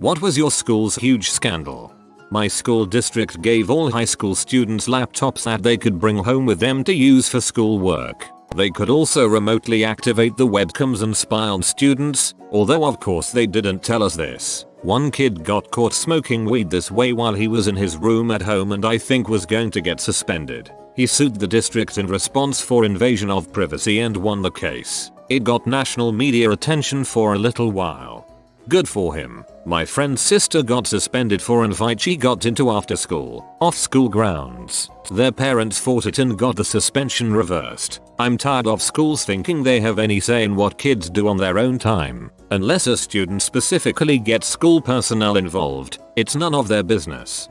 What was your school's huge scandal? My school district gave all high school students laptops that they could bring home with them to use for school work. They could also remotely activate the webcams and spy on students, although of course they didn't tell us this. One kid got caught smoking weed this way while he was in his room at home and I think was going to get suspended. He sued the district in response for invasion of privacy and won the case. It got national media attention for a little while. Good for him. My friend's sister got suspended for an fight she got into after school, off school grounds. Their parents fought it and got the suspension reversed. I'm tired of schools thinking they have any say in what kids do on their own time. Unless a student specifically gets school personnel involved, it's none of their business.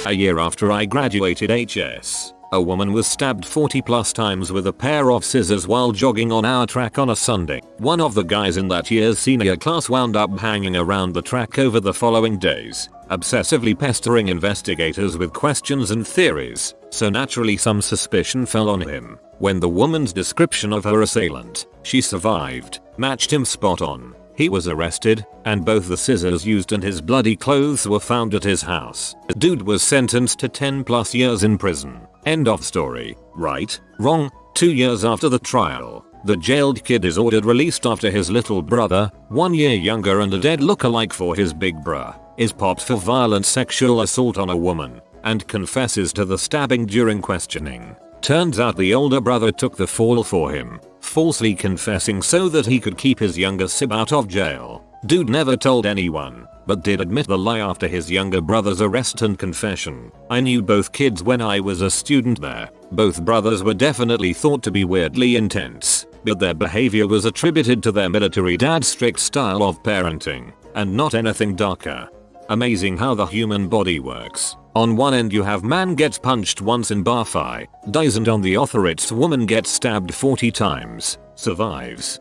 A year after I graduated HS, a woman was stabbed 40+ times with a pair of scissors while jogging on our track on a Sunday. One of the guys in that year's senior class wound up hanging around the track over the following days, obsessively pestering investigators with questions and theories, so naturally some suspicion fell on him. When the woman's description of her assailant, she survived, matched him spot on, he was arrested, and both the scissors used and his bloody clothes were found at his house. The dude was sentenced to 10+ years in prison. End of story. Right? Wrong? 2 years after the trial, the jailed kid is ordered released after his little brother, 1 year younger and a dead lookalike for his big bruh, is popped for violent sexual assault on a woman, and confesses to the stabbing during questioning. Turns out the older brother took the fall for him, falsely confessing so that he could keep his younger sib out of jail. Dude never told anyone, but did admit the lie after his younger brother's arrest and confession. I knew both kids when I was a student there. Both brothers were definitely thought to be weirdly intense, but their behavior was attributed to their military dad's strict style of parenting, and not anything darker. Amazing how the human body works. On one end you have man gets punched once in bar fight, dies, and on the other it's woman gets stabbed 40 times, survives.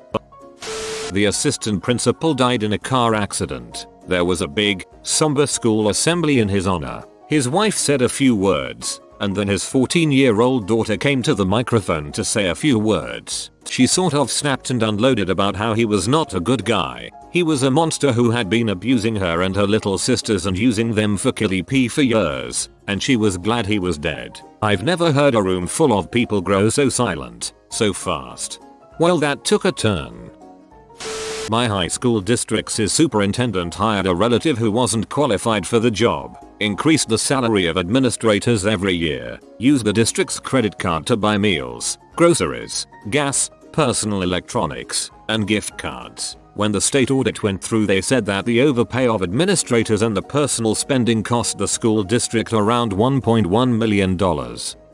The assistant principal died in a car accident. There was a big, somber school assembly in his honor. His wife said a few words, and then his 14-year-old daughter came to the microphone to say a few words. She sort of snapped and unloaded about how he was not a good guy. He was a monster who had been abusing her and her little sisters and using them for killy pee for years, and she was glad he was dead. I've never heard a room full of people grow so silent, so fast. Well, that took a turn. My high school district's superintendent hired a relative who wasn't qualified for the job, increased the salary of administrators every year, used the district's credit card to buy meals, groceries, gas, personal electronics, and gift cards. When the state audit went through, they said that the overpay of administrators and the personal spending cost the school district around $1.1 million.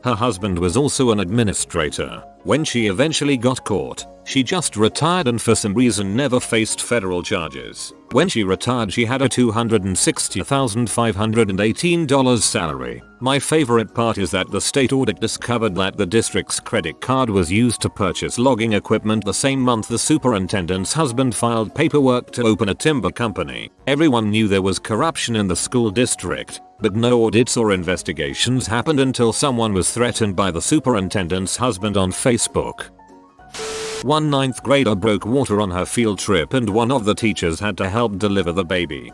Her husband was also an administrator. When she eventually got caught, she just retired and for some reason never faced federal charges. When she retired, she had a $260,518 salary. My favorite part is that the state audit discovered that the district's credit card was used to purchase logging equipment the same month the superintendent's husband filed paperwork to open a timber company. Everyone knew there was corruption in the school district, but no audits or investigations happened until someone was threatened by the superintendent's husband on Facebook. One 9th grader broke water on her field trip and one of the teachers had to help deliver the baby.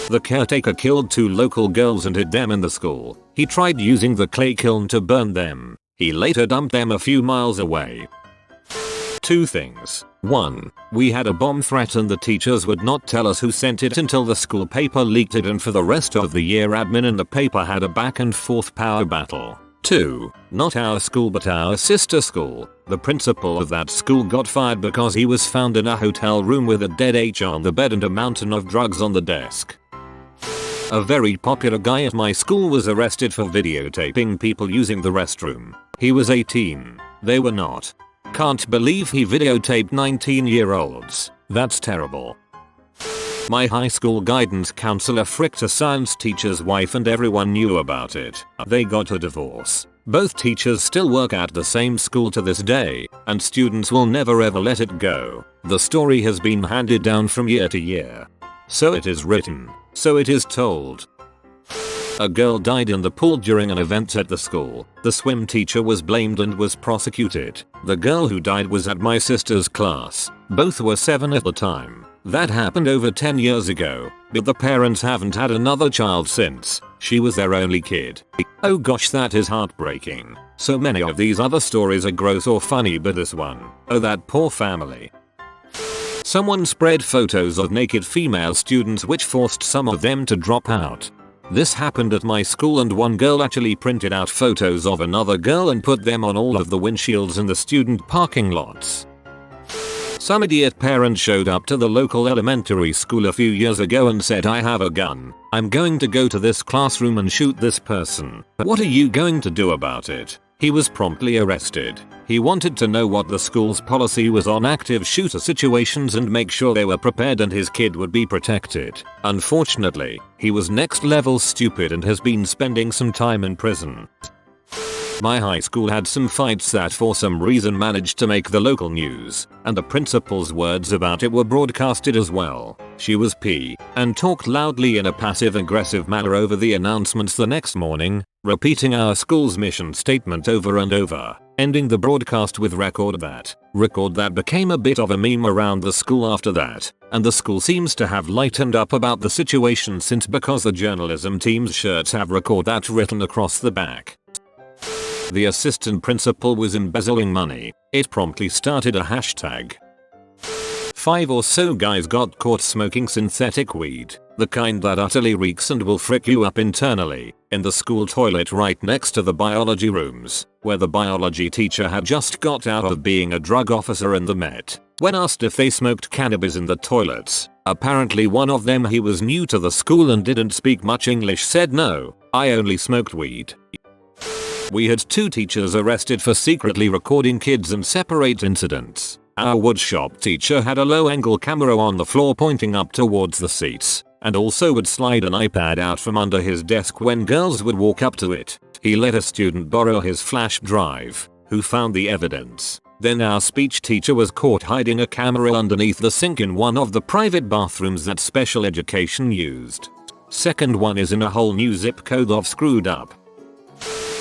The caretaker killed 2 local girls and hid them in the school. He tried using the clay kiln to burn them. He later dumped them a few miles away. 2 things. 1. We had a bomb threat and the teachers would not tell us who sent it until the school paper leaked it, and for the rest of the year admin and the paper had a back and forth power battle. 2. Not our school but our sister school. The principal of that school got fired because he was found in a hotel room with a dead H on the bed and a mountain of drugs on the desk. A very popular guy at my school was arrested for videotaping people using the restroom. He was 18. They were not. Can't believe he videotaped 19-year-olds. That's terrible. My high school guidance counselor fricked a science teacher's wife and everyone knew about it. They got a divorce. Both teachers still work at the same school to this day, and students will never ever let it go. The story has been handed down from year to year. So it is written. So it is told. A girl died in the pool during an event at the school. The swim teacher was blamed and was prosecuted. The girl who died was at my sister's class. Both were 7 at the time. That happened over 10 years ago, but the parents haven't had another child since. She was their only kid. Oh gosh, that is heartbreaking. So many of these other stories are gross or funny, but this one, oh that poor family. Someone spread photos of naked female students which forced some of them to drop out. This happened at my school and one girl actually printed out photos of another girl and put them on all of the windshields in the student parking lots. Some idiot parent showed up to the local elementary school a few years ago and said, "I have a gun. I'm going to go to this classroom and shoot this person. What are you going to do about it?" He was promptly arrested. He wanted to know what the school's policy was on active shooter situations and make sure they were prepared and his kid would be protected. Unfortunately, he was next level stupid and has been spending some time in prison. My high school had some fights that for some reason managed to make the local news, and the principal's words about it were broadcasted as well. She was P and talked loudly in a passive-aggressive manner over the announcements the next morning, repeating our school's mission statement over and over, ending the broadcast with record that. Record that became a bit of a meme around the school after that, and the school seems to have lightened up about the situation since because the journalism team's shirts have record that written across the back. The assistant principal was embezzling money. It promptly started a hashtag. 5 or so guys got caught smoking synthetic weed, the kind that utterly reeks and will frick you up internally, in the school toilet right next to the biology rooms, where the biology teacher had just got out of being a drug officer in the Met. When asked if they smoked cannabis in the toilets, apparently one of them, he was new to the school and didn't speak much English, said, "No, I only smoked weed." We had 2 teachers arrested for secretly recording kids and separate incidents. Our woodshop teacher had a low-angle camera on the floor pointing up towards the seats, and also would slide an iPad out from under his desk when girls would walk up to it. He let a student borrow his flash drive, who found the evidence. Then our speech teacher was caught hiding a camera underneath the sink in one of the private bathrooms that special education used. Second one is in a whole new zip code of screwed up.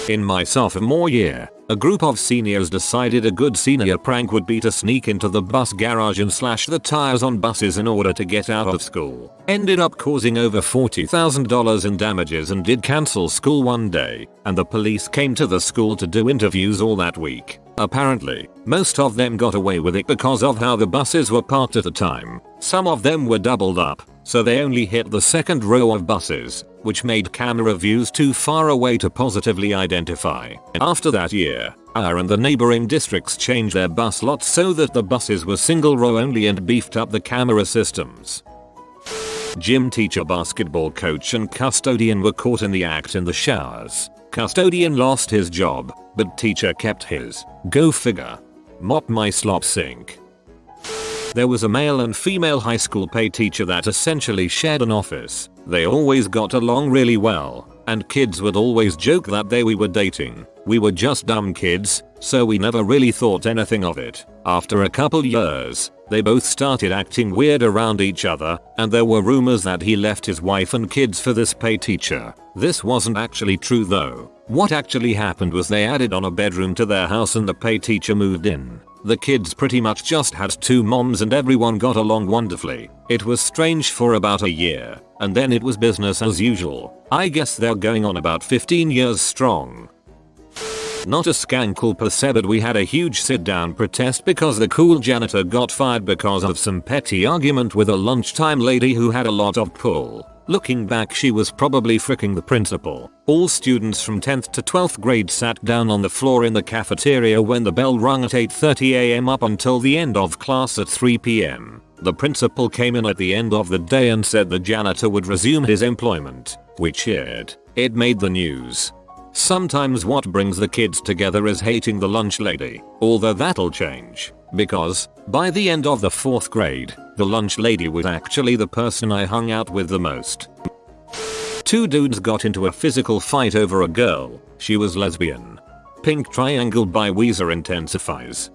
In my sophomore year, a group of seniors decided a good senior prank would be to sneak into the bus garage and slash the tires on buses in order to get out of school. Ended up causing over $40,000 in damages and did cancel school one day, and the police came to the school to do interviews all that week. Apparently, most of them got away with it because of how the buses were parked at the time. Some of them were doubled up, so they only hit the second row of buses, which made camera views too far away to positively identify. After that year, our and the neighboring districts changed their bus lots so that the buses were single row only and beefed up the camera systems. Gym teacher, basketball coach and custodian were caught in the act in the showers. Custodian lost his job, but teacher kept his. Go figure. Mop my slop sink. There was a male and female high school pay teacher that essentially shared an office. They always got along really well, and kids would always joke that we were dating. We were just dumb kids, so we never really thought anything of it. After a couple years, they both started acting weird around each other, and there were rumors that he left his wife and kids for this pay teacher. This wasn't actually true though. What actually happened was they added on a bedroom to their house and the pay teacher moved in. The kids pretty much just had 2 moms and everyone got along wonderfully. It was strange for about a year, and then it was business as usual. I guess they're going on about 15 years strong. Not a scandal per se, but we had a huge sit-down protest because the cool janitor got fired because of some petty argument with a lunchtime lady who had a lot of pull. Looking back, she was probably fricking the principal. All students from 10th to 12th grade sat down on the floor in the cafeteria when the bell rung at 8:30 AM up until the end of class at 3 PM. The principal came in at the end of the day and said the janitor would resume his employment. We cheered. It made the news. Sometimes what brings the kids together is hating the lunch lady, although that'll change, because by the end of the 4th grade, the lunch lady was actually the person I hung out with the most. 2 dudes got into a physical fight over a girl. She was lesbian. Pink Triangle by Weezer intensifies.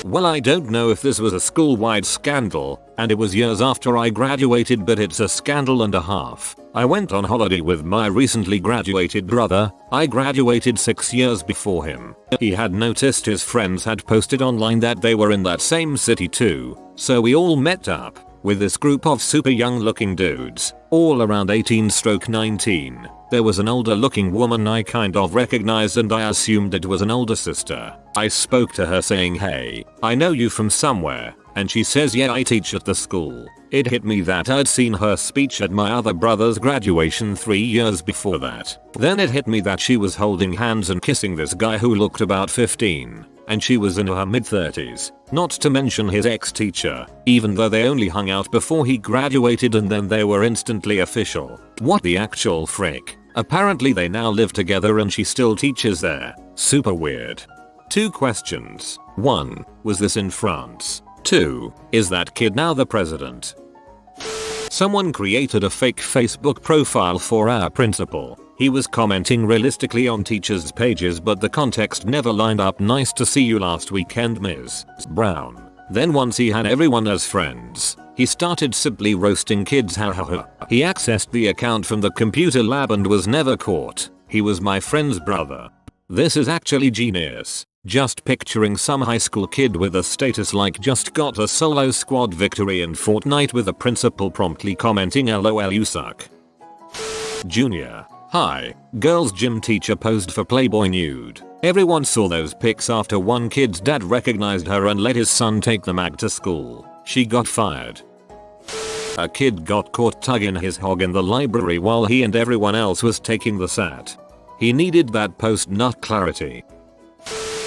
Well, I don't know if this was a school-wide scandal, and it was years after I graduated, but it's a scandal and a half. I went on holiday with my recently graduated brother. I graduated 6 years before him. He had noticed his friends had posted online that they were in that same city too, so we all met up. with this group of super young looking dudes, all around 18-19. There was an older looking woman I kind of recognized and I assumed it was an older sister. I spoke to her saying, "Hey, I know you from somewhere," and she says, "Yeah, I teach at the school." It hit me that I'd seen her speech at my other brother's graduation 3 years before that. Then it hit me that she was holding hands and kissing this guy who looked about 15. And she was in her mid-30s, not to mention his ex-teacher, even though they only hung out before he graduated and then they were instantly official. What the actual frick? Apparently they now live together and she still teaches there. Super weird. 2 questions. 1. Was this in France? 2. Is that kid now the president? Someone created a fake Facebook profile for our principal. He was commenting realistically on teachers' pages, but the context never lined up. "Nice to see you last weekend, Ms. Brown." Then once he had everyone as friends, he started simply roasting kids. He accessed the account from the computer lab and was never caught. He was my friend's brother. This is actually genius. Just picturing some high school kid with a status like "just got a solo squad victory in Fortnite" with the principal promptly commenting "LOL you suck." Junior. Hi, girls gym teacher posed for Playboy nude. Everyone saw those pics after one kid's dad recognized her and let his son take the mag to school. She got fired. A kid got caught tugging his hog in the library while he and everyone else was taking the SAT. He needed that post-nut clarity.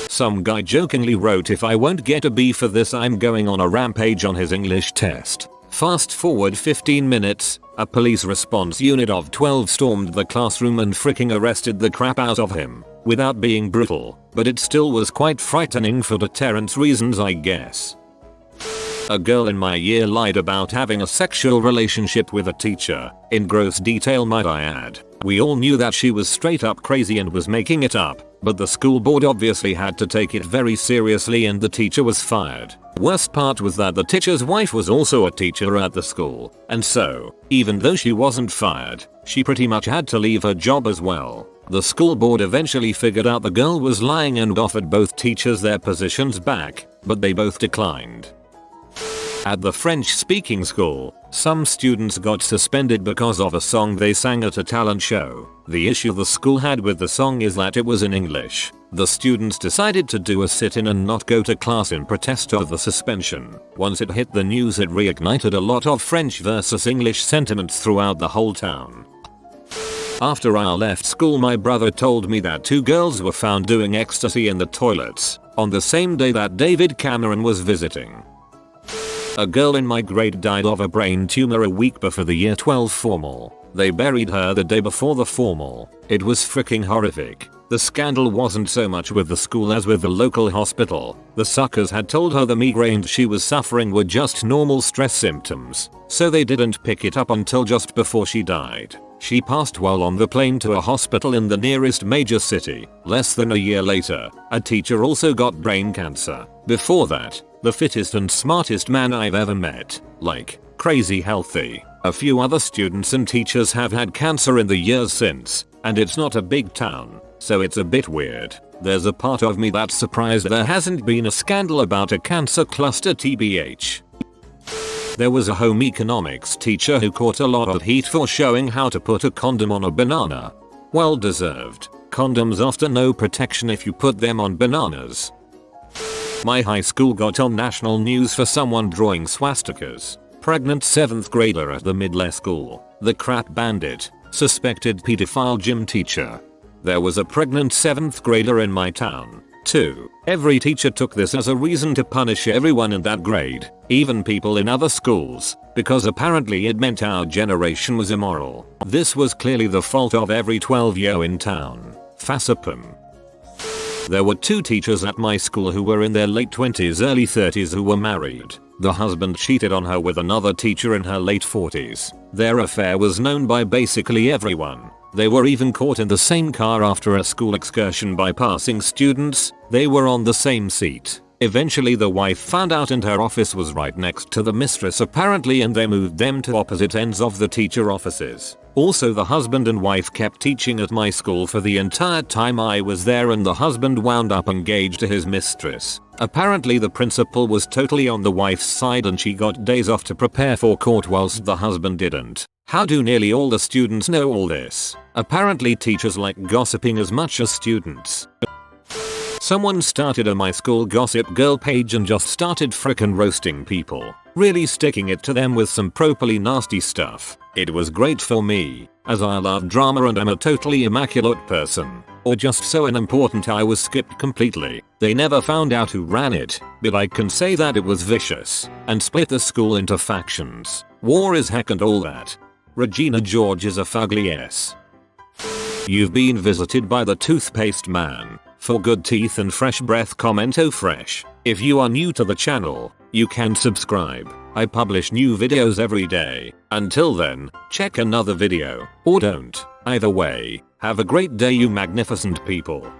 Some guy jokingly wrote, "If I won't get a B for this, I'm going on a rampage" on his English test. Fast forward 15 minutes, a police response unit of 12 stormed the classroom and freaking arrested the crap out of him, without being brutal, but it still was quite frightening for deterrence reasons, I guess. A girl in my year lied about having a sexual relationship with a teacher, in gross detail might I add. We all knew that she was straight up crazy and was making it up, but the school board obviously had to take it very seriously and the teacher was fired. Worst part was that the teacher's wife was also a teacher at the school, and so, even though she wasn't fired, she pretty much had to leave her job as well. The school board eventually figured out the girl was lying and offered both teachers their positions back, but they both declined. At the French-speaking school, some students got suspended because of a song they sang at a talent show. The issue the school had with the song is that it was in English. The students decided to do a sit-in and not go to class in protest of the suspension. Once it hit the news, it reignited a lot of French versus English sentiments throughout the whole town. After I left school, my brother told me that 2 girls were found doing ecstasy in the toilets on the same day that David Cameron was visiting. A girl in my grade died of a brain tumor a week before the year 12 formal. They buried her the day before the formal. It was freaking horrific. The scandal wasn't so much with the school as with the local hospital. The suckers had told her the migraines she was suffering were just normal stress symptoms, so they didn't pick it up until just before she died. She passed while on the plane to a hospital in the nearest major city. Less than a year later, a teacher also got brain cancer. Before that, the fittest and smartest man I've ever met. Like, crazy healthy. A few other students and teachers have had cancer in the years since, and it's not a big town, so it's a bit weird. There's a part of me that's surprised there hasn't been a scandal about a cancer cluster tbh. There was a home economics teacher who caught a lot of heat for showing how to put a condom on a banana. Well deserved. Condoms offer no protection if you put them on bananas. My high school got on national news for someone drawing swastikas. Pregnant 7th grader at the middle school. The crap bandit. Suspected pedophile gym teacher. There was a pregnant 7th grader in my town, too. Every teacher took this as a reason to punish everyone in that grade, even people in other schools, because apparently it meant our generation was immoral. This was clearly the fault of every 12-year in town. Fassapum. There were 2 teachers at my school who were in their late 20s, early 30s who were married. The husband cheated on her with another teacher in her late 40s. Their affair was known by basically everyone. They were even caught in the same car after a school excursion by passing students. They were on the same seat. Eventually the wife found out and her office was right next to the mistress apparently, and they moved them to opposite ends of the teacher offices. Also, the husband and wife kept teaching at my school for the entire time I was there, and the husband wound up engaged to his mistress. Apparently the principal was totally on the wife's side and she got days off to prepare for court whilst the husband didn't. How do nearly all the students know all this? Apparently teachers like gossiping as much as students. Someone started a my school gossip girl page and just started frickin' roasting people, really sticking it to them with some properly nasty stuff. It was great for me, as I love drama and am a totally immaculate person, or just so unimportant I was skipped completely. They never found out who ran it, but I can say that it was vicious, and split the school into factions. War is heck and all that. Regina George is a fugly S. You've been visited by the toothpaste man. For good teeth and fresh breath, comment oh fresh. If you are new to the channel, you can subscribe. I publish new videos every day. Until then, check another video, or don't. Either way, have a great day you magnificent people.